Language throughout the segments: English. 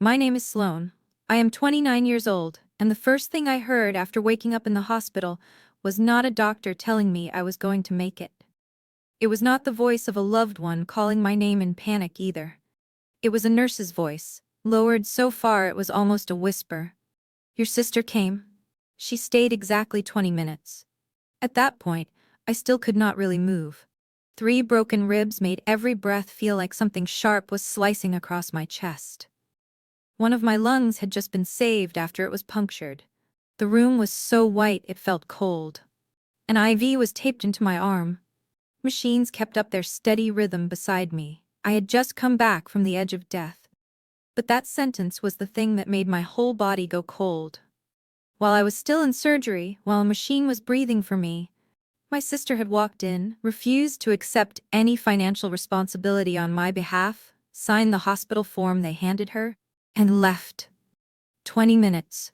My name is Sloane. I am 29 years old, and the first thing I heard after waking up in the hospital was not a doctor telling me I was going to make it. It was not the voice of a loved one calling my name in panic either. It was a nurse's voice, lowered so far it was almost a whisper. Your sister came. She stayed exactly 20 minutes. At that point, I still could not really move. 3 broken ribs made every breath feel like something sharp was slicing across my chest. One of my lungs had just been saved after it was punctured. The room was so white it felt cold. An IV was taped into my arm. Machines kept up their steady rhythm beside me. I had just come back from the edge of death. But that sentence was the thing that made my whole body go cold. While I was still in surgery, while a machine was breathing for me, my sister had walked in, refused to accept any financial responsibility on my behalf, signed the hospital form they handed her, and left. 20 minutes.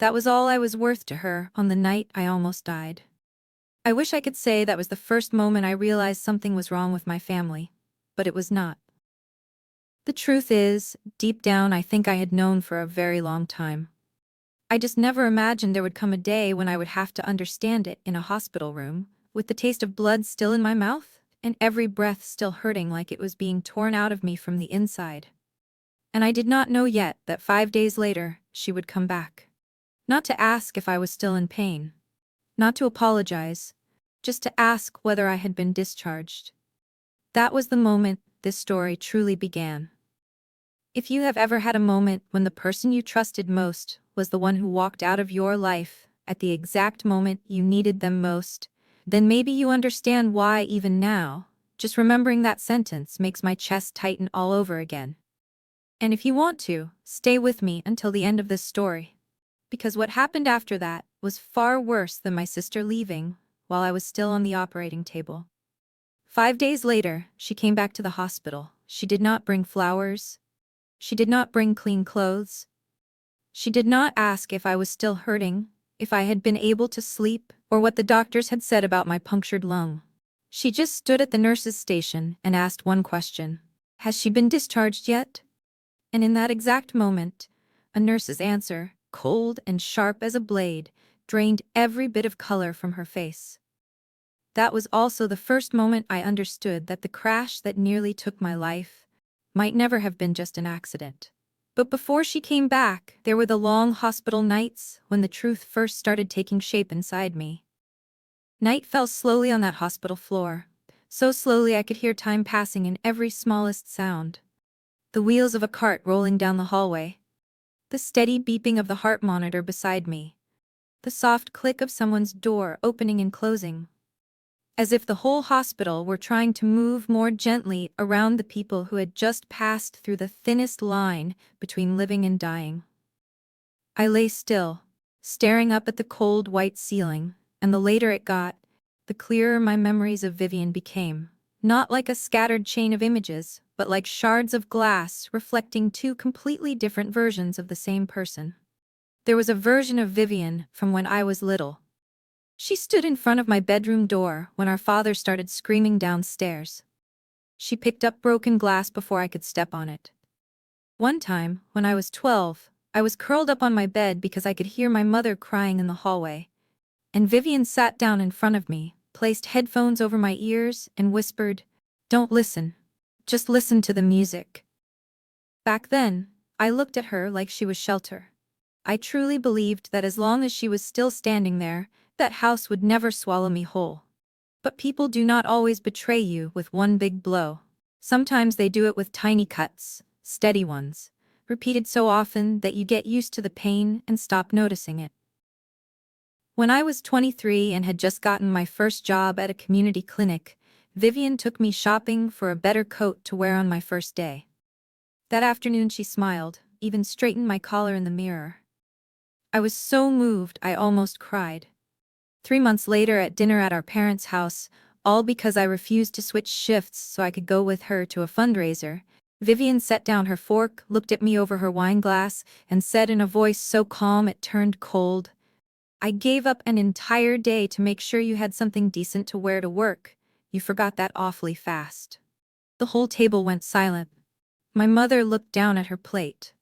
That was all I was worth to her on the night I almost died. I wish I could say that was the first moment I realized something was wrong with my family, but it was not. The truth is, deep down I think I had known for a very long time. I just never imagined there would come a day when I would have to understand it in a hospital room, with the taste of blood still in my mouth, and every breath still hurting like it was being torn out of me from the inside. And I did not know yet that 5 days later, she would come back. Not to ask if I was still in pain. Not to apologize. Just to ask whether I had been discharged. That was the moment this story truly began. If you have ever had a moment when the person you trusted most was the one who walked out of your life at the exact moment you needed them most, then maybe you understand why even now, just remembering that sentence makes my chest tighten all over again. And if you want to, stay with me until the end of this story. Because what happened after that was far worse than my sister leaving while I was still on the operating table. 5 days later, she came back to the hospital. She did not bring flowers. She did not bring clean clothes. She did not ask if I was still hurting, if I had been able to sleep, or what the doctors had said about my punctured lung. She just stood at the nurse's station and asked one question. Has she been discharged yet? And in that exact moment, a nurse's answer, cold and sharp as a blade, drained every bit of color from her face. That was also the first moment I understood that the crash that nearly took my life might never have been just an accident. But before she came back, there were the long hospital nights when the truth first started taking shape inside me. Night fell slowly on that hospital floor, so slowly I could hear time passing in every smallest sound. The wheels of a cart rolling down the hallway. The steady beeping of the heart monitor beside me. The soft click of someone's door opening and closing. As if the whole hospital were trying to move more gently around the people who had just passed through the thinnest line between living and dying. I lay still, staring up at the cold white ceiling, and the later it got, the clearer my memories of Vivian became. Not like a scattered chain of images, but like shards of glass reflecting 2 completely different versions of the same person. There was a version of Vivian from when I was little. She stood in front of my bedroom door when our father started screaming downstairs. She picked up broken glass before I could step on it. One time, when I was 12, I was curled up on my bed because I could hear my mother crying in the hallway. And Vivian sat down in front of me, placed headphones over my ears, and whispered, "Don't listen. Just listen to the music." Back then, I looked at her like she was shelter. I truly believed that as long as she was still standing there, that house would never swallow me whole. But people do not always betray you with one big blow. Sometimes they do it with tiny cuts, steady ones, repeated so often that you get used to the pain and stop noticing it. When I was 23 and had just gotten my first job at a community clinic, Vivian took me shopping for a better coat to wear on my first day. That afternoon she smiled, even straightened my collar in the mirror. I was so moved I almost cried. 3 months later at dinner at our parents' house, all because I refused to switch shifts so I could go with her to a fundraiser, Vivian set down her fork, looked at me over her wine glass, and said in a voice so calm it turned cold, "I gave up an entire day to make sure you had something decent to wear to work. You forgot that awfully fast." The whole table went silent. My mother looked down at her plate.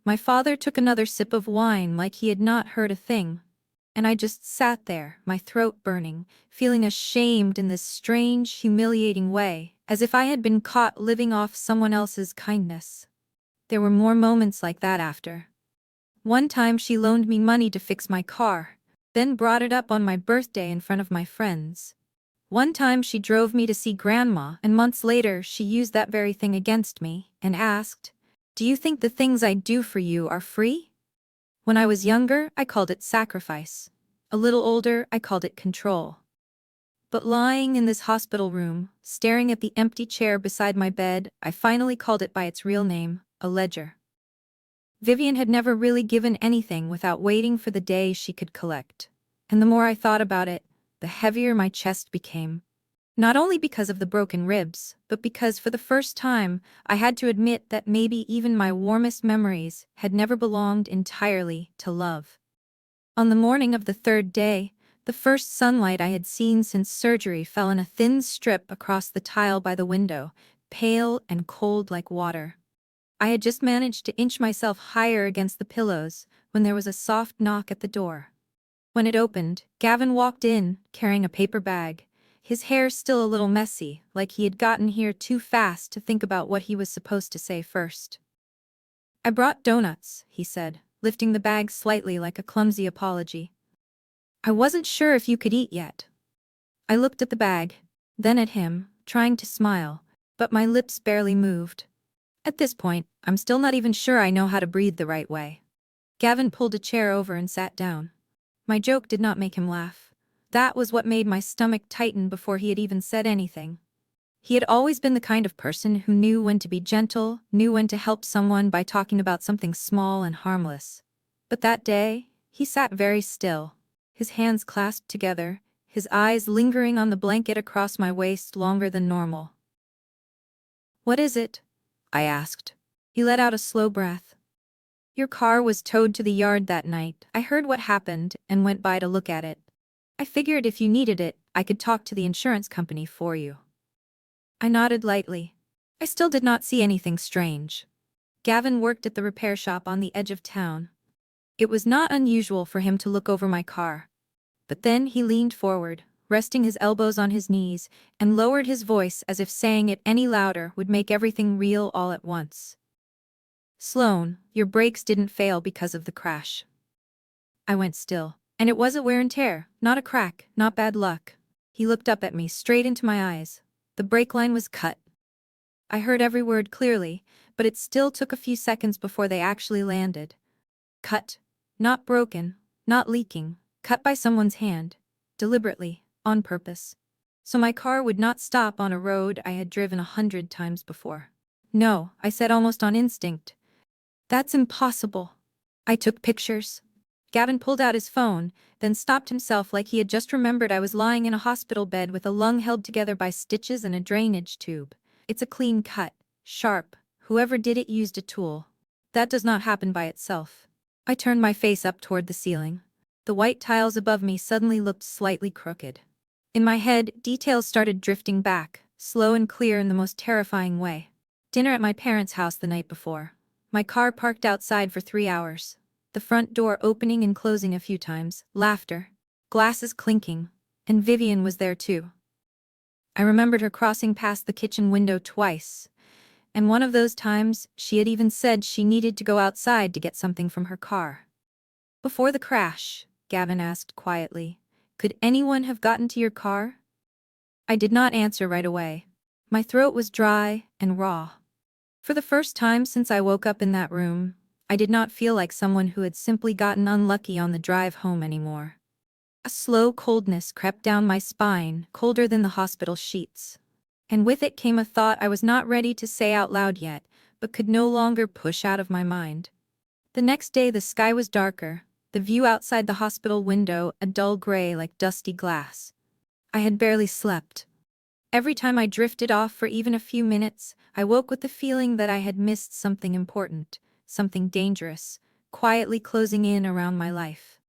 My father took another sip of wine like he had not heard a thing. And I just sat there, my throat burning, feeling ashamed in this strange, humiliating way, as if I had been caught living off someone else's kindness. There were more moments like that after. One time she loaned me money to fix my car, then brought it up on my birthday in front of my friends. One time she drove me to see Grandma, and months later she used that very thing against me and asked, "Do you think the things I do for you are free?" When I was younger, I called it sacrifice. A little older, I called it control. But lying in this hospital room, staring at the empty chair beside my bed, I finally called it by its real name, a ledger. Vivian had never really given anything without waiting for the day she could collect. And the more I thought about it, the heavier my chest became. Not only because of the broken ribs, but because for the first time, I had to admit that maybe even my warmest memories had never belonged entirely to love. On the morning of the third day, the first sunlight I had seen since surgery fell in a thin strip across the tile by the window, pale and cold like water. I had just managed to inch myself higher against the pillows when there was a soft knock at the door. When it opened, Gavin walked in, carrying a paper bag, his hair still a little messy, like he had gotten here too fast to think about what he was supposed to say first. "I brought donuts," he said, lifting the bag slightly like a clumsy apology. "I wasn't sure if you could eat yet." I looked at the bag, then at him, trying to smile, but my lips barely moved. At this point, I'm still not even sure I know how to breathe the right way. Gavin pulled a chair over and sat down. My joke did not make him laugh. That was what made my stomach tighten before he had even said anything. He had always been the kind of person who knew when to be gentle, knew when to help someone by talking about something small and harmless. But that day, he sat very still, his hands clasped together, his eyes lingering on the blanket across my waist longer than normal. "What is it?" I asked. He let out a slow breath. "Your car was towed to the yard that night. I heard what happened and went by to look at it. I figured if you needed it, I could talk to the insurance company for you." I nodded lightly. I still did not see anything strange. Gavin worked at the repair shop on the edge of town. It was not unusual for him to look over my car. But then he leaned forward, resting his elbows on his knees, and lowered his voice as if saying it any louder would make everything real all at once. "Sloane, your brakes didn't fail because of the crash." I went still. And it was a wear and tear, not a crack, not bad luck. He looked up at me, straight into my eyes. The brake line was cut. I heard every word clearly, but it still took a few seconds before they actually landed. Cut. Not broken, not leaking, cut by someone's hand. Deliberately, on purpose. So my car would not stop on a road I had driven 100 times before. "No," I said almost on instinct. "That's impossible." I took pictures. Gavin pulled out his phone, then stopped himself like he had just remembered I was lying in a hospital bed with a lung held together by stitches and a drainage tube. "It's a clean cut. Sharp. Whoever did it used a tool. That does not happen by itself." I turned my face up toward the ceiling. The white tiles above me suddenly looked slightly crooked. In my head, details started drifting back, slow and clear in the most terrifying way. Dinner at my parents' house the night before. My car parked outside for 3 hours. The front door opening and closing a few times, laughter, glasses clinking, and Vivian was there too. I remembered her crossing past the kitchen window twice, and one of those times she had even said she needed to go outside to get something from her car. "Before the crash," Gavin asked quietly, "could anyone have gotten to your car?" I did not answer right away. My throat was dry and raw. For the first time since I woke up in that room, I did not feel like someone who had simply gotten unlucky on the drive home anymore. A slow coldness crept down my spine, colder than the hospital sheets. And with it came a thought I was not ready to say out loud yet, but could no longer push out of my mind. The next day the sky was darker, the view outside the hospital window a dull gray like dusty glass. I had barely slept. Every time I drifted off for even a few minutes, I woke with the feeling that I had missed something important. Something dangerous, quietly closing in around my life.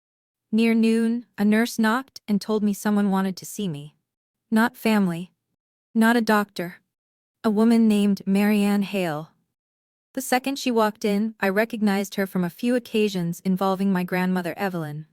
Near noon, a nurse knocked and told me someone wanted to see me. Not family. Not a doctor. A woman named Marianne Hale. The second she walked in, I recognized her from a few occasions involving my grandmother Evelyn.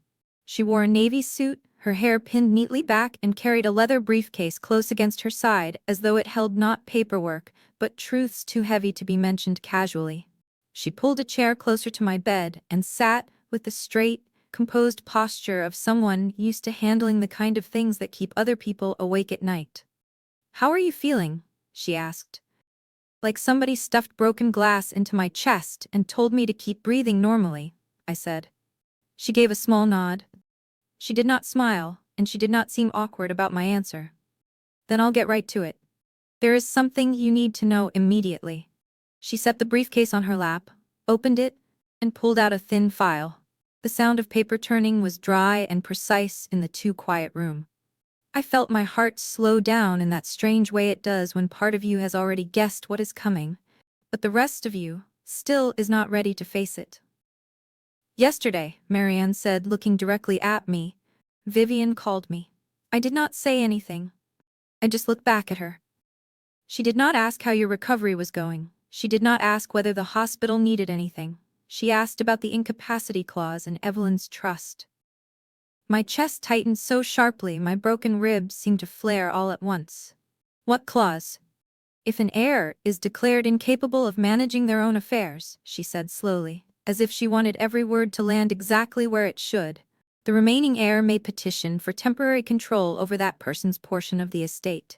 She wore a navy suit, her hair pinned neatly back, and carried a leather briefcase close against her side as though it held not paperwork, but truths too heavy to be mentioned casually. She pulled a chair closer to my bed and sat, with the straight, composed posture of someone used to handling the kind of things that keep other people awake at night. "How are you feeling?" she asked. "Like somebody stuffed broken glass into my chest and told me to keep breathing normally," I said. She gave a small nod. She did not smile, and she did not seem awkward about my answer. "Then I'll get right to it. There is something you need to know immediately." She set the briefcase on her lap, opened it, and pulled out a thin file. The sound of paper turning was dry and precise in the too quiet room. I felt my heart slow down in that strange way it does when part of you has already guessed what is coming, but the rest of you still is not ready to face it. "Yesterday," Marianne said, looking directly at me, "Vivian called me. I did not say anything. I just looked back at her. She did not ask how your recovery was going. She did not ask whether the hospital needed anything. She asked about the incapacity clause and Evelyn's trust." My chest tightened so sharply my broken ribs seemed to flare all at once. "What clause?" "If an heir is declared incapable of managing their own affairs," she said slowly, as if she wanted every word to land exactly where it should, "the remaining heir may petition for temporary control over that person's portion of the estate."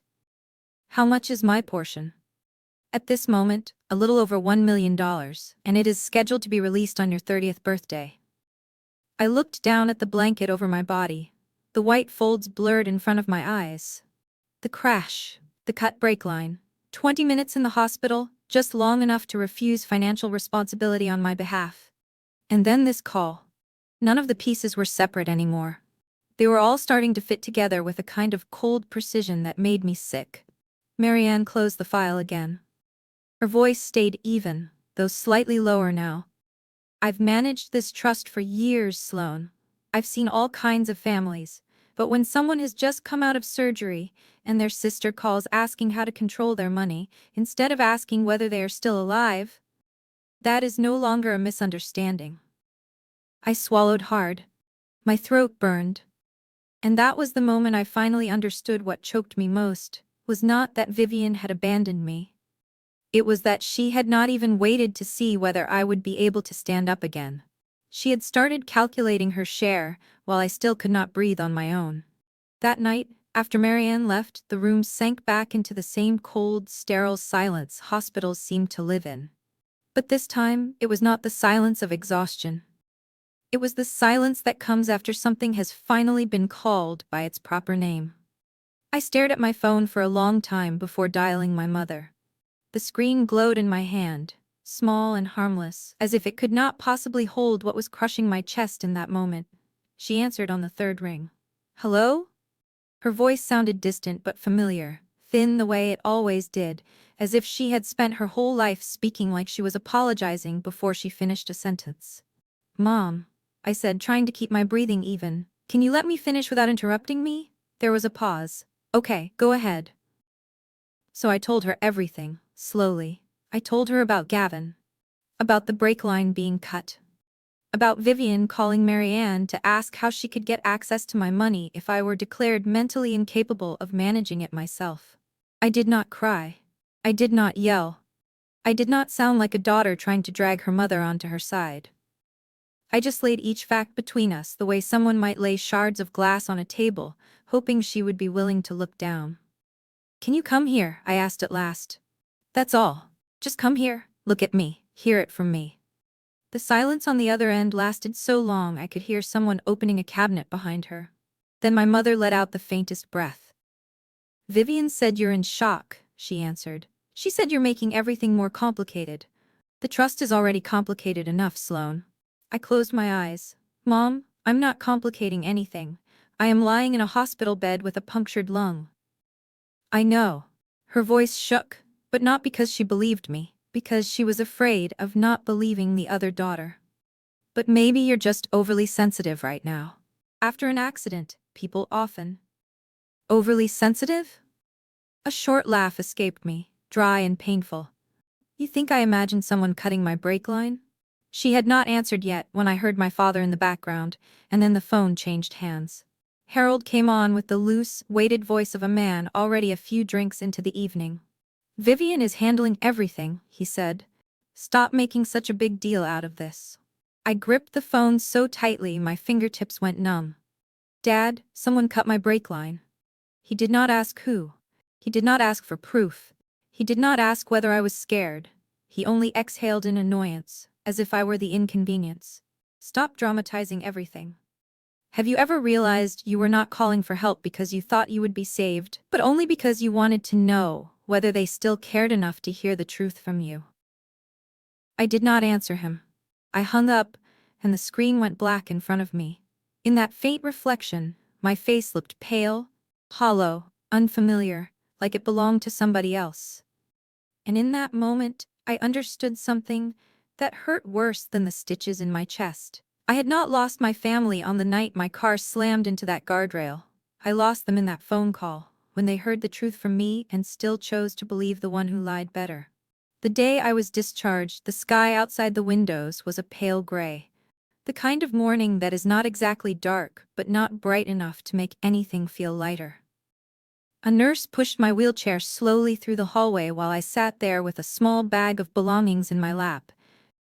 "How much is my portion?" "At this moment, a little over $1 million, and it is scheduled to be released on your 30th birthday. I looked down at the blanket over my body. The white folds blurred in front of my eyes. The crash, the cut brake line, 20 minutes in the hospital, just long enough to refuse financial responsibility on my behalf. And then this call. None of the pieces were separate anymore. They were all starting to fit together with a kind of cold precision that made me sick. Marianne closed the file again. Her voice stayed even, though slightly lower now. "I've managed this trust for years, Sloane. I've seen all kinds of families, but when someone has just come out of surgery and their sister calls asking how to control their money, instead of asking whether they are still alive, that is no longer a misunderstanding." I swallowed hard. My throat burned. And that was the moment I finally understood what choked me most, was not that Vivian had abandoned me. It was that she had not even waited to see whether I would be able to stand up again. She had started calculating her share, while I still could not breathe on my own. That night, after Marianne left, the room sank back into the same cold, sterile silence hospitals seemed to live in. But this time, it was not the silence of exhaustion. It was the silence that comes after something has finally been called by its proper name. I stared at my phone for a long time before dialing my mother. The screen glowed in my hand, small and harmless, as if it could not possibly hold what was crushing my chest in that moment. She answered on the third ring. "Hello?" Her voice sounded distant but familiar, thin the way it always did, as if she had spent her whole life speaking like she was apologizing before she finished a sentence. "Mom," I said, trying to keep my breathing even, "can you let me finish without interrupting me?" There was a pause. "Okay, go ahead." So I told her everything, slowly. I told her about Gavin. About the brake line being cut. About Vivian calling Marianne to ask how she could get access to my money if I were declared mentally incapable of managing it myself. I did not cry. I did not yell. I did not sound like a daughter trying to drag her mother onto her side. I just laid each fact between us the way someone might lay shards of glass on a table, hoping she would be willing to look down. "Can you come here?" I asked at last. "That's all. Just come here, look at me, hear it from me." The silence on the other end lasted so long I could hear someone opening a cabinet behind her. Then my mother let out the faintest breath. "Vivian said you're in shock," she answered. "She said you're making everything more complicated. The trust is already complicated enough, Sloane." I closed my eyes. "Mom, I'm not complicating anything. I am lying in a hospital bed with a punctured lung." "I know." Her voice shook, but not because she believed me, because she was afraid of not believing the other daughter. "But maybe you're just overly sensitive right now. After an accident, people often—" "Overly sensitive?" A short laugh escaped me, dry and painful. You think I imagined someone cutting my brake line? She had not answered yet when I heard my father in the background, and then the phone changed hands. Harold came on with the loose, weighted voice of a man already a few drinks into the evening. Vivian is handling everything, he said. Stop making such a big deal out of this. I gripped the phone so tightly my fingertips went numb. Dad, someone cut my brake line. He did not ask who. He did not ask for proof. He did not ask whether I was scared. He only exhaled in annoyance, as if I were the inconvenience. Stop dramatizing everything. Have you ever realized you were not calling for help because you thought you would be saved, but only because you wanted to know whether they still cared enough to hear the truth from you? I did not answer him. I hung up, and the screen went black in front of me. In that faint reflection, my face looked pale, hollow, unfamiliar, like it belonged to somebody else. And in that moment, I understood something that hurt worse than the stitches in my chest. I had not lost my family on the night my car slammed into that guardrail. I lost them in that phone call, when they heard the truth from me and still chose to believe the one who lied better. The day I was discharged, the sky outside the windows was a pale gray. The kind of morning that is not exactly dark, but not bright enough to make anything feel lighter. A nurse pushed my wheelchair slowly through the hallway while I sat there with a small bag of belongings in my lap,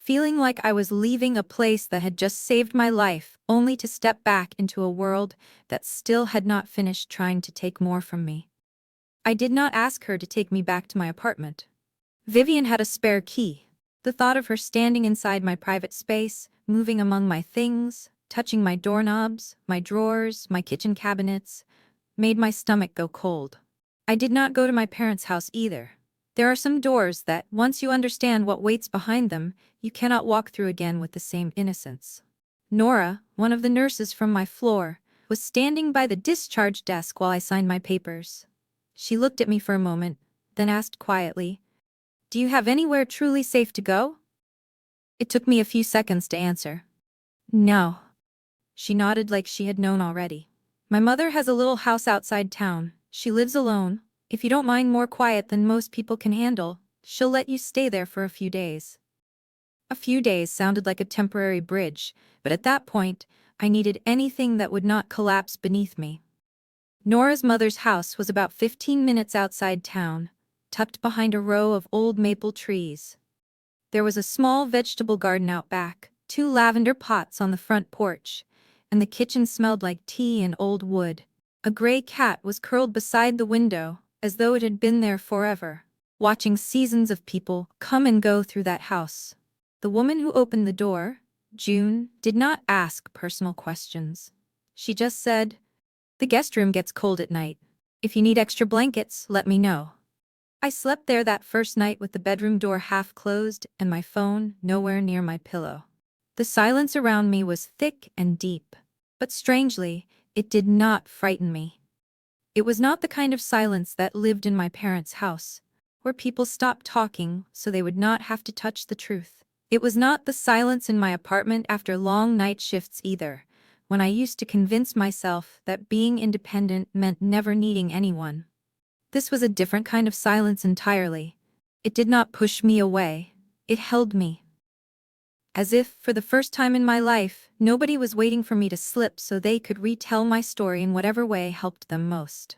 feeling like I was leaving a place that had just saved my life, only to step back into a world that still had not finished trying to take more from me. I did not ask her to take me back to my apartment. Vivian had a spare key. The thought of her standing inside my private space, moving among my things, touching my doorknobs, my drawers, my kitchen cabinets, made my stomach go cold. I did not go to my parents' house either. There are some doors that, once you understand what waits behind them, you cannot walk through again with the same innocence. Nora, one of the nurses from my floor, was standing by the discharge desk while I signed my papers. She looked at me for a moment, then asked quietly, "Do you have anywhere truly safe to go?" It took me a few seconds to answer. "No." She nodded like she had known already. "My mother has a little house outside town. She lives alone. If you don't mind more quiet than most people can handle, she'll let you stay there for a few days." A few days sounded like a temporary bridge, but at that point, I needed anything that would not collapse beneath me. Nora's mother's house was about 15 minutes outside town, tucked behind a row of old maple trees. There was a small vegetable garden out back, 2 lavender pots on the front porch, and the kitchen smelled like tea and old wood. A gray cat was curled beside the window, as though it had been there forever, watching seasons of people come and go through that house. The woman who opened the door, June, did not ask personal questions. She just said, "The guest room gets cold at night. If you need extra blankets, let me know." I slept there that first night with the bedroom door half closed and my phone nowhere near my pillow. The silence around me was thick and deep, but strangely, it did not frighten me. It was not the kind of silence that lived in my parents' house, where people stopped talking so they would not have to touch the truth. It was not the silence in my apartment after long night shifts either, when I used to convince myself that being independent meant never needing anyone. This was a different kind of silence entirely. It did not push me away, it held me. As if, for the first time in my life, nobody was waiting for me to slip so they could retell my story in whatever way helped them most.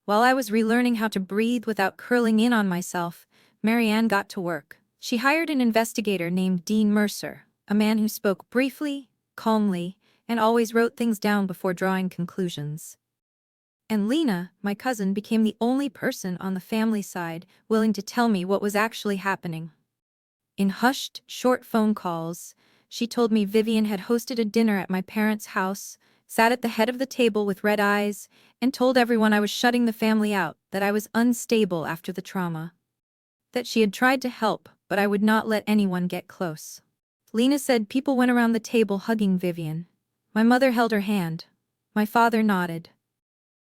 While I was relearning how to breathe without curling in on myself, Marianne got to work. She hired an investigator named Dean Mercer, a man who spoke briefly, calmly, and always wrote things down before drawing conclusions. And Lena, my cousin, became the only person on the family side willing to tell me what was actually happening. In hushed, short phone calls, she told me Vivian had hosted a dinner at my parents' house, sat at the head of the table with red eyes, and told everyone I was shutting the family out, that I was unstable after the trauma. That she had tried to help, but I would not let anyone get close. Lena said people went around the table hugging Vivian. My mother held her hand. My father nodded.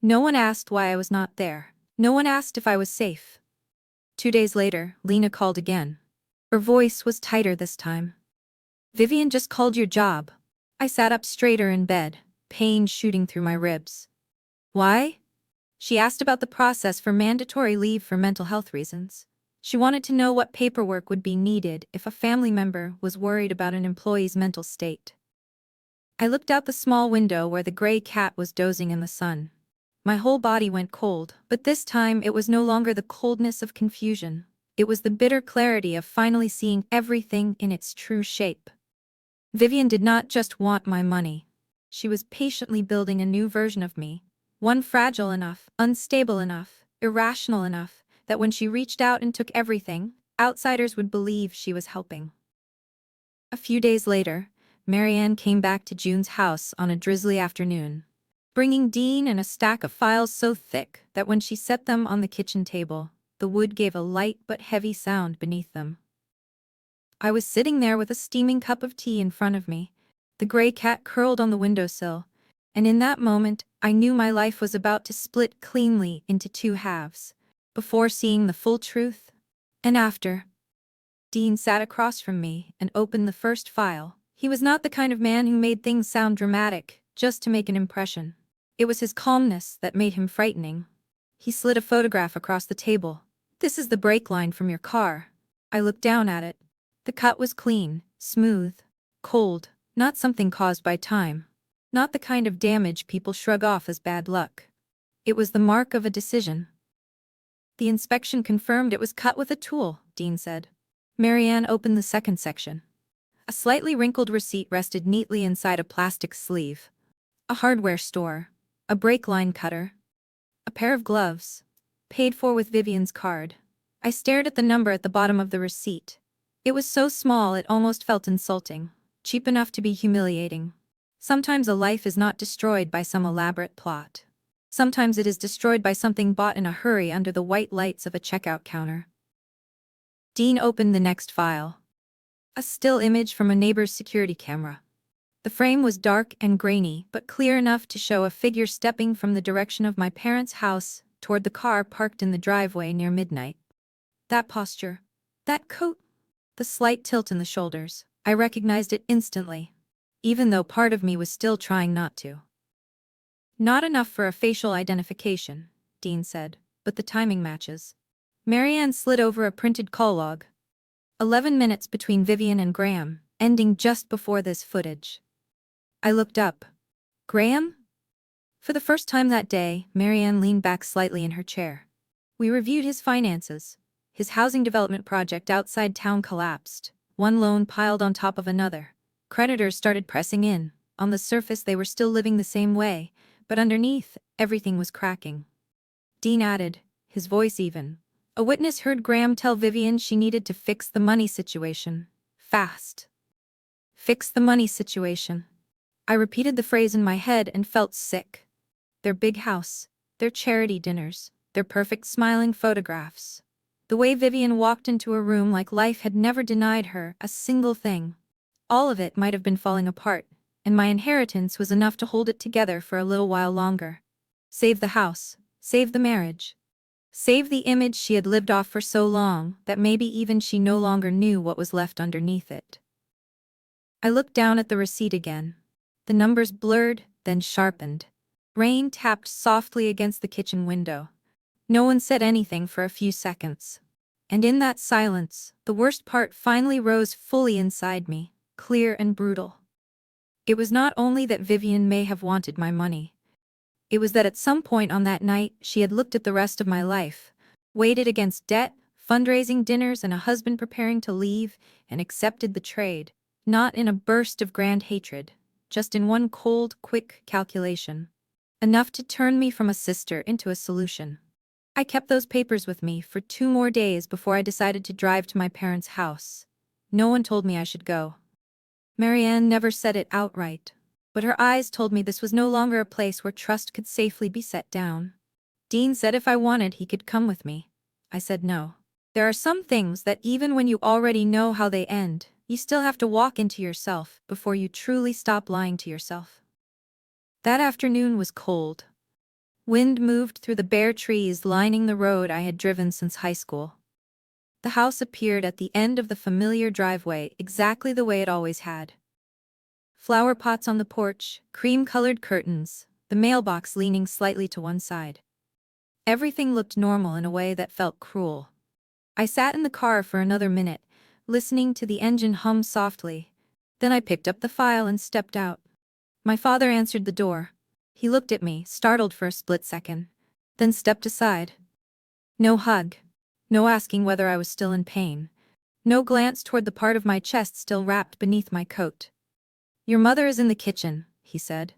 No one asked why I was not there. No one asked if I was safe. 2 days later, Lena called again. Her voice was tighter this time. "Vivian just called your job." I sat up straighter in bed, pain shooting through my ribs. "Why?" She asked about the process for mandatory leave for mental health reasons. She wanted to know what paperwork would be needed if a family member was worried about an employee's mental state. I looked out the small window where the gray cat was dozing in the sun. My whole body went cold, but this time it was no longer the coldness of confusion. It was the bitter clarity of finally seeing everything in its true shape. Vivian did not just want my money. She was patiently building a new version of me, one fragile enough, unstable enough, irrational enough, that when she reached out and took everything, outsiders would believe she was helping. A few days later, Marianne came back to June's house on a drizzly afternoon, bringing Dean and a stack of files so thick that when she set them on the kitchen table, the wood gave a light but heavy sound beneath them. I was sitting there with a steaming cup of tea in front of me, the gray cat curled on the windowsill, and in that moment I knew my life was about to split cleanly into two halves, before seeing the full truth, and after. Dean sat across from me and opened the first file. He was not the kind of man who made things sound dramatic, just to make an impression. It was his calmness that made him frightening. He slid a photograph across the table. "This is the brake line from your car." I looked down at it. The cut was clean, smooth, cold, not something caused by time. Not the kind of damage people shrug off as bad luck. It was the mark of a decision. "The inspection confirmed it was cut with a tool," Dean said. Marianne opened the second section. A slightly wrinkled receipt rested neatly inside a plastic sleeve. A hardware store, a brake line cutter, a pair of gloves, paid for with Vivian's card. I stared at the number at the bottom of the receipt. It was so small it almost felt insulting, cheap enough to be humiliating. Sometimes a life is not destroyed by some elaborate plot. Sometimes it is destroyed by something bought in a hurry under the white lights of a checkout counter. Dean opened the next file. A still image from a neighbor's security camera. The frame was dark and grainy, but clear enough to show a figure stepping from the direction of my parents' house toward the car parked in the driveway near midnight. That posture, that coat, the slight tilt in the shoulders, I recognized it instantly, even though part of me was still trying not to. "Not enough for a facial identification," Dean said, "but the timing matches." Marianne slid over a printed call log. 11 minutes between Vivian and Graham, ending just before this footage. I looked up. "Graham?" For the first time that day, Marianne leaned back slightly in her chair. We reviewed his finances. His housing development project outside town collapsed. One loan piled on top of another. Creditors started pressing in. On the surface they were still living the same way, but underneath, everything was cracking. Dean added, his voice even. "A witness heard Graham tell Vivian she needed to fix the money situation. Fast. Fix the money situation." I repeated the phrase in my head and felt sick. Their big house, their charity dinners, their perfect smiling photographs. The way Vivian walked into a room like life had never denied her a single thing. All of it might have been falling apart, and my inheritance was enough to hold it together for a little while longer. Save the house, save the marriage. Save the image she had lived off for so long that maybe even she no longer knew what was left underneath it. I looked down at the receipt again. The numbers blurred, then sharpened. Rain tapped softly against the kitchen window. No one said anything for a few seconds. And in that silence, the worst part finally rose fully inside me, clear and brutal. It was not only that Vivian may have wanted my money. It was that at some point on that night she had looked at the rest of my life, weighed it against debt, fundraising dinners and a husband preparing to leave, and accepted the trade, not in a burst of grand hatred, just in one cold, quick calculation. Enough to turn me from a sister into a solution. I kept those papers with me for 2 more days before I decided to drive to my parents' house. No one told me I should go. Marianne never said it outright, but her eyes told me this was no longer a place where trust could safely be set down. Dean said if I wanted he could come with me. I said no. There are some things that even when you already know how they end, you still have to walk into yourself before you truly stop lying to yourself. That afternoon was cold. Wind moved through the bare trees lining the road I had driven since high school. The house appeared at the end of the familiar driveway exactly the way it always had. Flower pots on the porch, cream-colored curtains, the mailbox leaning slightly to one side. Everything looked normal in a way that felt cruel. I sat in the car for another minute, listening to the engine hum softly. Then I picked up the file and stepped out. My father answered the door. He looked at me, startled for a split second, then stepped aside. No hug. No asking whether I was still in pain. No glance toward the part of my chest still wrapped beneath my coat. "Your mother is in the kitchen," he said.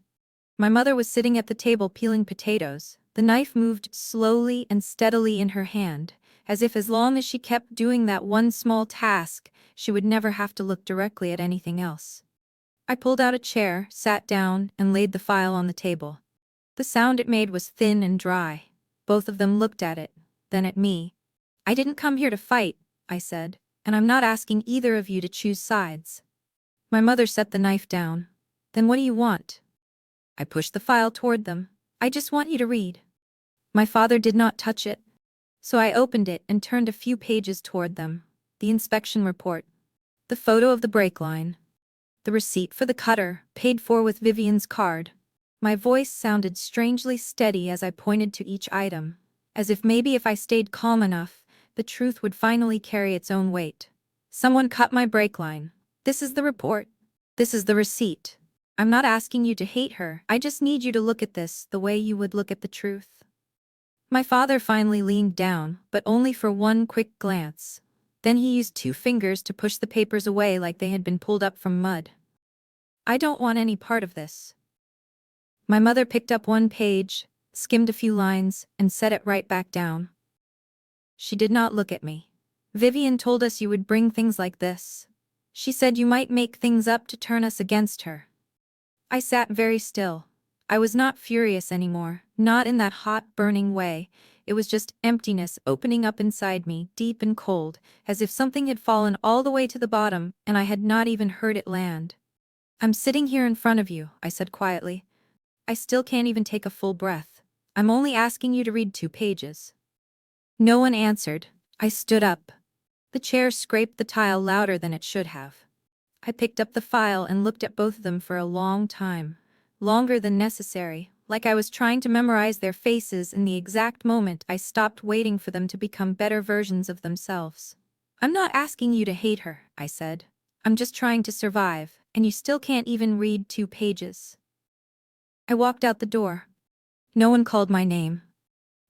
My mother was sitting at the table peeling potatoes. The knife moved slowly and steadily in her hand, as if as long as she kept doing that one small task, she would never have to look directly at anything else. I pulled out a chair, sat down, and laid the file on the table. The sound it made was thin and dry. Both of them looked at it, then at me. "I didn't come here to fight," I said, "and I'm not asking either of you to choose sides." My mother set the knife down. "Then what do you want?" I pushed the file toward them. "I just want you to read." My father did not touch it. So I opened it and turned a few pages toward them. The inspection report. The photo of the brake line. The receipt for the cutter, paid for with Vivian's card. My voice sounded strangely steady as I pointed to each item, as if maybe if I stayed calm enough, the truth would finally carry its own weight. "Someone cut my brake line. This is the report. This is the receipt. I'm not asking you to hate her, I just need you to look at this the way you would look at the truth." My father finally leaned down, but only for one quick glance. Then he used 2 fingers to push the papers away like they had been pulled up from mud. "I don't want any part of this." My mother picked up one page, skimmed a few lines, and set it right back down. She did not look at me. "Vivian told us you would bring things like this. She said you might make things up to turn us against her." I sat very still. I was not furious anymore, not in that hot, burning way. It was just emptiness opening up inside me, deep and cold, as if something had fallen all the way to the bottom and I had not even heard it land. "I'm sitting here in front of you," I said quietly. "I still can't even take a full breath. I'm only asking you to read 2 pages." No one answered. I stood up. The chair scraped the tile louder than it should have. I picked up the file and looked at both of them for a long time. Longer than necessary, like I was trying to memorize their faces in the exact moment I stopped waiting for them to become better versions of themselves. "I'm not asking you to hate her," I said. "I'm just trying to survive, and you still can't even read 2 pages." I walked out the door. No one called my name.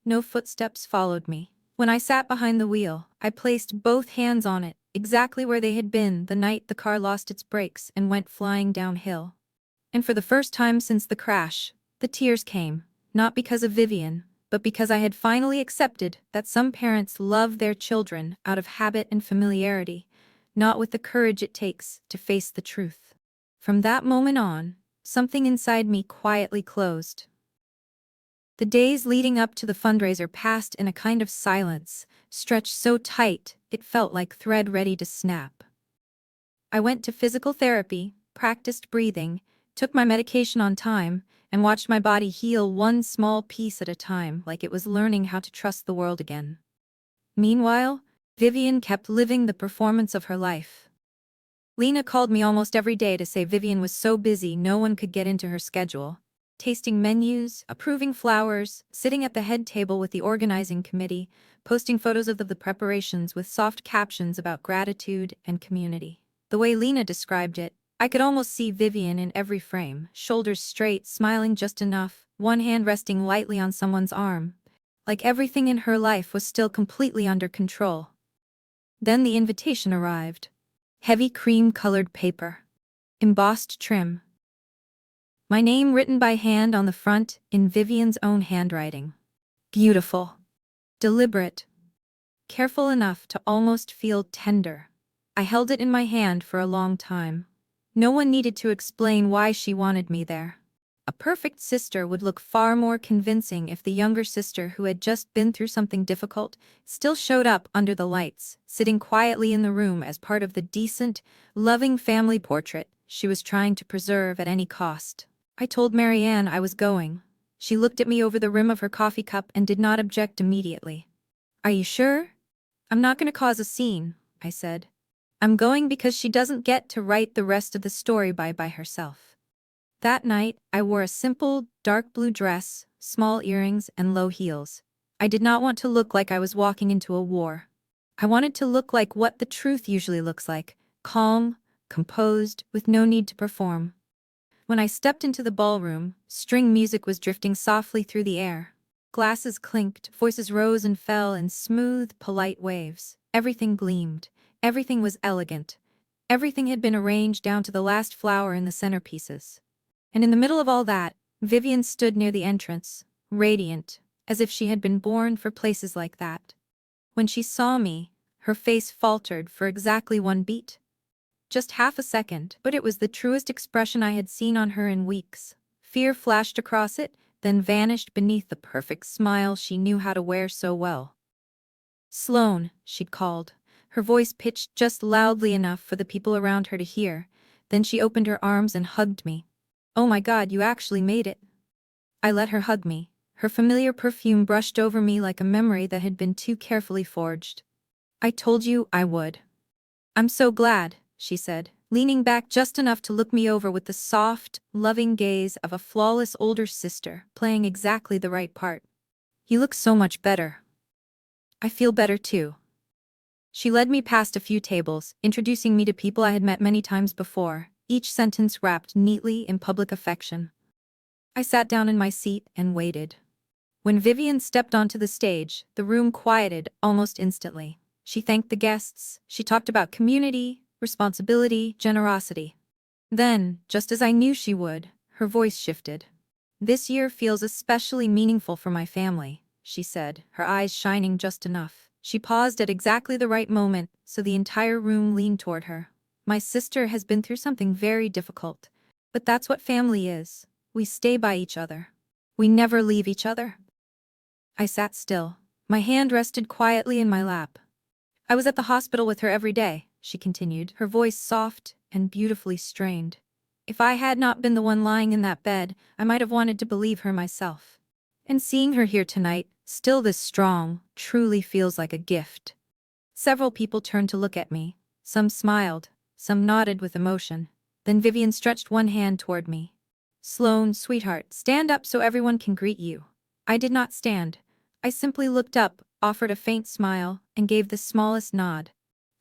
No footsteps followed me. When I sat behind the wheel, I placed both hands on it, exactly where they had been the night the car lost its brakes and went flying downhill. And for the first time since the crash, the tears came, not because of Vivian, but because I had finally accepted that some parents love their children out of habit and familiarity, not with the courage it takes to face the truth. From that moment on, something inside me quietly closed. The days leading up to the fundraiser passed in a kind of silence, stretched so tight it felt like thread ready to snap. I went to physical therapy, practiced breathing, took my medication on time, and watched my body heal one small piece at a time like it was learning how to trust the world again. Meanwhile, Vivian kept living the performance of her life. Lena called me almost every day to say Vivian was so busy no one could get into her schedule. Tasting menus, approving flowers, sitting at the head table with the organizing committee, posting photos of the preparations with soft captions about gratitude and community. The way Lena described it, I could almost see Vivian in every frame, shoulders straight, smiling just enough, one hand resting lightly on someone's arm, like everything in her life was still completely under control. Then the invitation arrived. Heavy cream-colored paper. Embossed trim. My name written by hand on the front in Vivian's own handwriting. Beautiful. Deliberate. Careful enough to almost feel tender. I held it in my hand for a long time. No one needed to explain why she wanted me there. A perfect sister would look far more convincing if the younger sister who had just been through something difficult still showed up under the lights, sitting quietly in the room as part of the decent, loving family portrait she was trying to preserve at any cost. I told Marianne I was going. She looked at me over the rim of her coffee cup and did not object immediately. "Are you sure?" "I'm not going to cause a scene," I said. "I'm going because she doesn't get to write the rest of the story by herself." That night, I wore a simple, dark blue dress, small earrings, and low heels. I did not want to look like I was walking into a war. I wanted to look like what the truth usually looks like, calm, composed, with no need to perform. When I stepped into the ballroom, string music was drifting softly through the air. Glasses clinked, voices rose and fell in smooth, polite waves. Everything gleamed. Everything was elegant. Everything had been arranged down to the last flower in the centerpieces. And in the middle of all that, Vivian stood near the entrance, radiant, as if she had been born for places like that. When she saw me, her face faltered for exactly one beat. Just half a second, but it was the truest expression I had seen on her in weeks. Fear flashed across it, then vanished beneath the perfect smile she knew how to wear so well. "Sloane," she'd called, her voice pitched just loudly enough for the people around her to hear. Then she opened her arms and hugged me. "Oh my God, you actually made it." I let her hug me. Her familiar perfume brushed over me like a memory that had been too carefully forged. "I told you I would." "I'm so glad," she said, leaning back just enough to look me over with the soft, loving gaze of a flawless older sister, playing exactly the right part. "You look so much better." "I feel better too." She led me past a few tables, introducing me to people I had met many times before, each sentence wrapped neatly in public affection. I sat down in my seat and waited. When Vivian stepped onto the stage, the room quieted almost instantly. She thanked the guests, she talked about community, responsibility, generosity. Then, just as I knew she would, her voice shifted. "This year feels especially meaningful for my family," she said, her eyes shining just enough. She paused at exactly the right moment, so the entire room leaned toward her. "My sister has been through something very difficult. But that's what family is. We stay by each other. We never leave each other." I sat still. My hand rested quietly in my lap. "I was at the hospital with her every day," she continued, her voice soft and beautifully strained. "If I had not been the one lying in that bed, I might have wanted to believe her myself. And seeing her here tonight, still this strong, truly feels like a gift." Several people turned to look at me. Some smiled, some nodded with emotion. Then Vivian stretched one hand toward me. "Sloane, sweetheart, stand up so everyone can greet you." I did not stand. I simply looked up, offered a faint smile, and gave the smallest nod.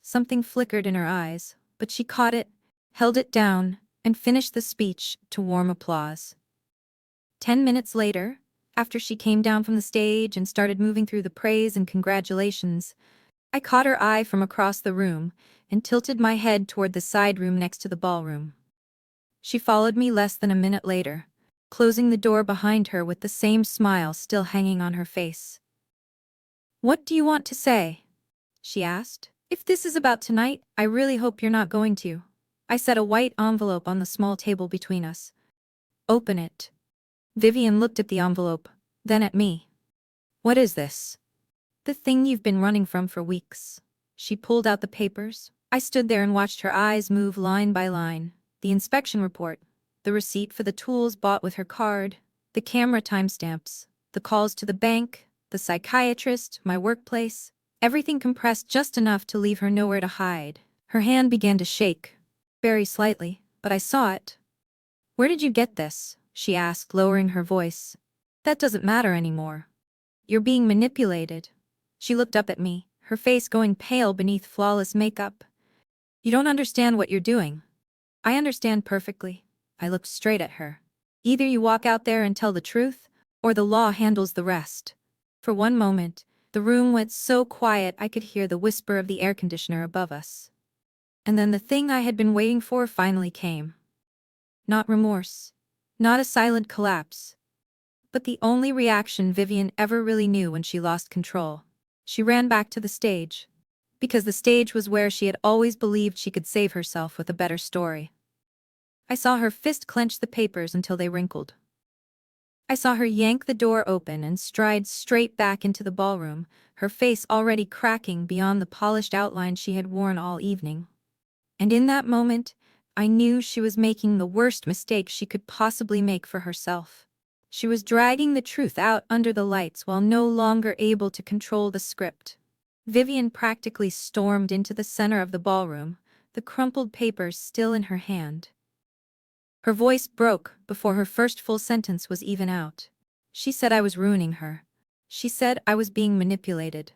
Something flickered in her eyes, but she caught it, held it down, and finished the speech to warm applause. 10 minutes later, after she came down from the stage and started moving through the praise and congratulations, I caught her eye from across the room and tilted my head toward the side room next to the ballroom. She followed me less than a minute later, closing the door behind her with the same smile still hanging on her face. "What do you want to say?" she asked. "If this is about tonight, I really hope you're not going to." I set a white envelope on the small table between us. "Open it." Vivian looked at the envelope, then at me. "What is this?" "The thing you've been running from for weeks." She pulled out the papers. I stood there and watched her eyes move line by line. The inspection report, the receipt for the tools bought with her card, the camera timestamps, the calls to the bank, the psychiatrist, my workplace, everything compressed just enough to leave her nowhere to hide. Her hand began to shake, very slightly, but I saw it. "Where did you get this?" she asked, lowering her voice. "That doesn't matter anymore. You're being manipulated." She looked up at me, her face going pale beneath flawless makeup. "You don't understand what you're doing." "I understand perfectly." I looked straight at her. "Either you walk out there and tell the truth, or the law handles the rest." For one moment, the room went so quiet I could hear the whisper of the air conditioner above us. And then the thing I had been waiting for finally came. Not remorse. Not a silent collapse. But the only reaction Vivian ever really knew when she lost control. She ran back to the stage. Because the stage was where she had always believed she could save herself with a better story. I saw her fist clench the papers until they wrinkled. I saw her yank the door open and stride straight back into the ballroom, her face already cracking beyond the polished outline she had worn all evening. And in that moment, I knew she was making the worst mistake she could possibly make for herself. She was dragging the truth out under the lights while no longer able to control the script. Vivian practically stormed into the center of the ballroom, the crumpled papers still in her hand. Her voice broke before her first full sentence was even out. She said I was ruining her. She said I was being manipulated.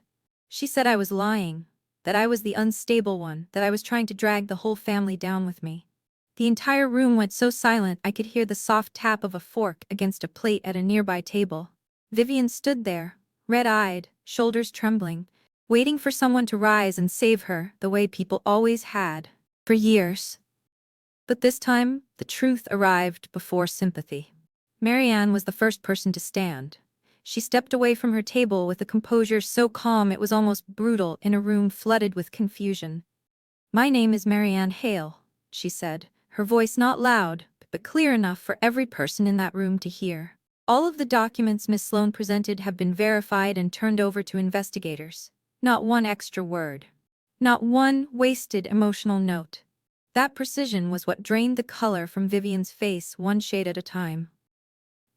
She said I was lying. that I was the unstable one, that I was trying to drag the whole family down with me. The entire room went so silent I could hear the soft tap of a fork against a plate at a nearby table. Vivian stood there, red-eyed, shoulders trembling, waiting for someone to rise and save her the way people always had, for years. But this time, the truth arrived before sympathy. Marianne was the first person to stand. She stepped away from her table with a composure so calm it was almost brutal in a room flooded with confusion. "My name is Marianne Hale," she said, her voice not loud, but clear enough for every person in that room to hear. "All of the documents Miss Sloane presented have been verified and turned over to investigators. Not one extra word. Not one wasted emotional note." That precision was what drained the color from Vivian's face one shade at a time.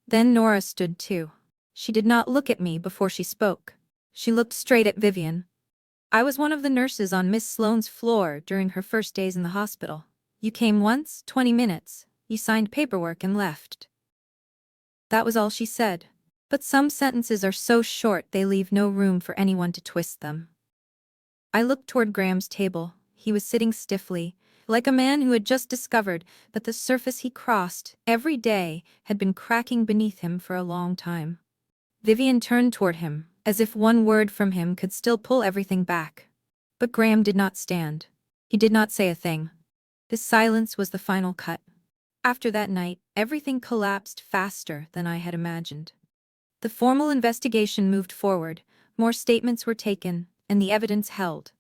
Then Nora stood too. She did not look at me before she spoke. She looked straight at Vivian. "I was one of the nurses on Miss Sloane's floor during her first days in the hospital. You came once, 20 minutes, you signed paperwork and left." That was all she said. But some sentences are so short they leave no room for anyone to twist them. I looked toward Graham's table. He was sitting stiffly, like a man who had just discovered that the surface he crossed every day had been cracking beneath him for a long time. Vivian turned toward him, as if one word from him could still pull everything back. But Graham did not stand. He did not say a thing. His silence was the final cut. After that night, everything collapsed faster than I had imagined. The formal investigation moved forward, more statements were taken, and the evidence held.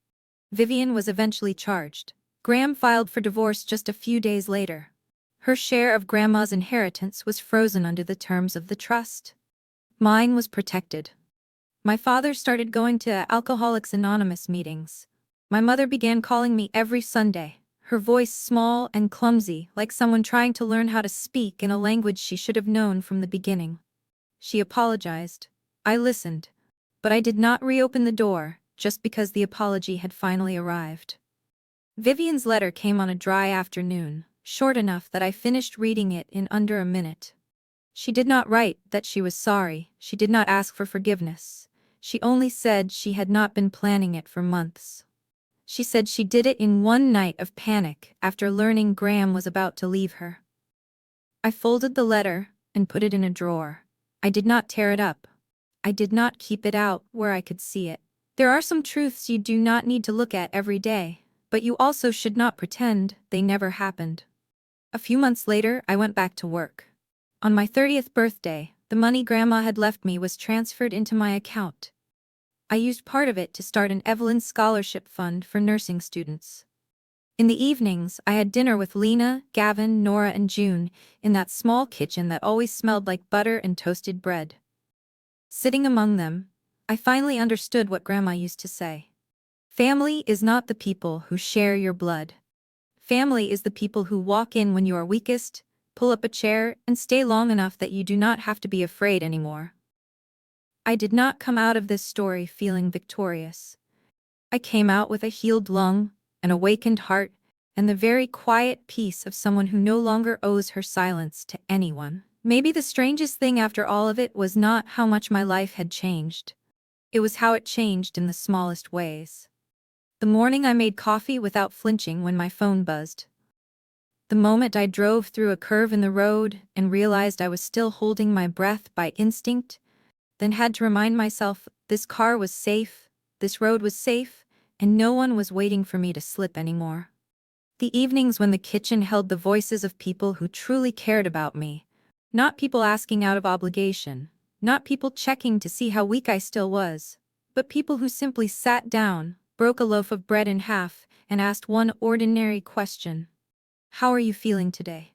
Vivian was eventually charged. Graham filed for divorce just a few days later. Her share of Grandma's inheritance was frozen under the terms of the trust. Mine was protected. My father started going to Alcoholics Anonymous meetings. My mother began calling me every Sunday, her voice small and clumsy, like someone trying to learn how to speak in a language she should have known from the beginning. She apologized. I listened. But I did not reopen the door, just because the apology had finally arrived. Vivian's letter came on a dry afternoon, short enough that I finished reading it in under a minute. She did not write that she was sorry, she did not ask for forgiveness. She only said she had not been planning it for months. She said she did it in one night of panic after learning Graham was about to leave her. I folded the letter and put it in a drawer. I did not tear it up. I did not keep it out where I could see it. There are some truths you do not need to look at every day, but you also should not pretend they never happened. A few months later, I went back to work. On my 30th birthday, the money Grandma had left me was transferred into my account. I used part of it to start an Evelyn Scholarship Fund for nursing students. In the evenings, I had dinner with Lena, Gavin, Nora, and June in that small kitchen that always smelled like butter and toasted bread. Sitting among them, I finally understood what Grandma used to say. Family is not the people who share your blood. Family is the people who walk in when you are weakest, pull up a chair, and stay long enough that you do not have to be afraid anymore. I did not come out of this story feeling victorious. I came out with a healed lung, an awakened heart, and the very quiet peace of someone who no longer owes her silence to anyone. Maybe the strangest thing after all of it was not how much my life had changed. It was how it changed in the smallest ways. The morning I made coffee without flinching when my phone buzzed. The moment I drove through a curve in the road and realized I was still holding my breath by instinct, then had to remind myself this car was safe, this road was safe, and no one was waiting for me to slip anymore. The evenings when the kitchen held the voices of people who truly cared about me, not people asking out of obligation, not people checking to see how weak I still was, but people who simply sat down, broke a loaf of bread in half, and asked one ordinary question. How are you feeling today?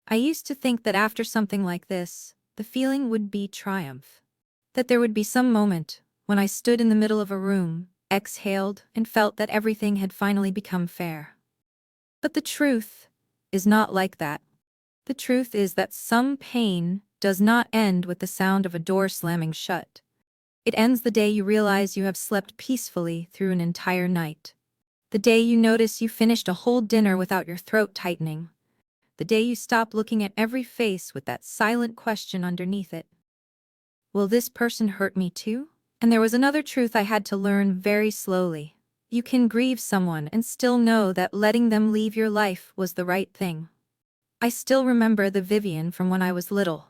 I used to think that after something like this, the feeling would be triumph. That there would be some moment when I stood in the middle of a room, exhaled, and felt that everything had finally become fair. But the truth is not like that. The truth is that some pain does not end with the sound of a door slamming shut. It ends the day you realize you have slept peacefully through an entire night. The day you notice you finished a whole dinner without your throat tightening. The day you stop looking at every face with that silent question underneath it. Will this person hurt me too? And there was another truth I had to learn very slowly. You can grieve someone and still know that letting them leave your life was the right thing. I still remember the Vivian from when I was little.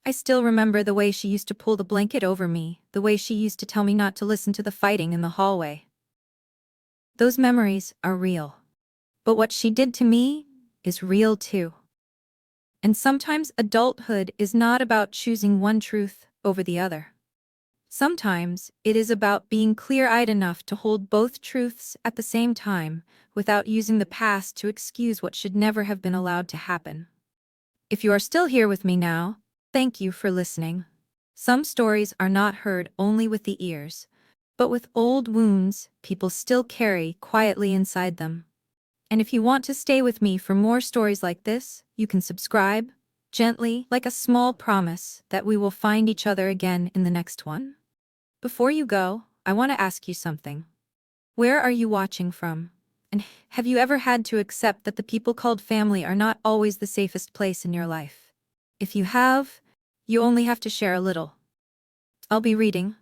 I still remember the way she used to pull the blanket over me, the way she used to tell me not to listen to the fighting in the hallway. Those memories are real. But what she did to me is real too. And sometimes adulthood is not about choosing one truth over the other. Sometimes it is about being clear-eyed enough to hold both truths at the same time without using the past to excuse what should never have been allowed to happen. If you are still here with me now, thank you for listening. Some stories are not heard only with the ears, but with old wounds people still carry quietly inside them. And if you want to stay with me for more stories like this, you can subscribe, gently, like a small promise that we will find each other again in the next one. Before you go, I want to ask you something. Where are you watching from? And have you ever had to accept that the people called family are not always the safest place in your life? If you have, you only have to share a little. I'll be reading.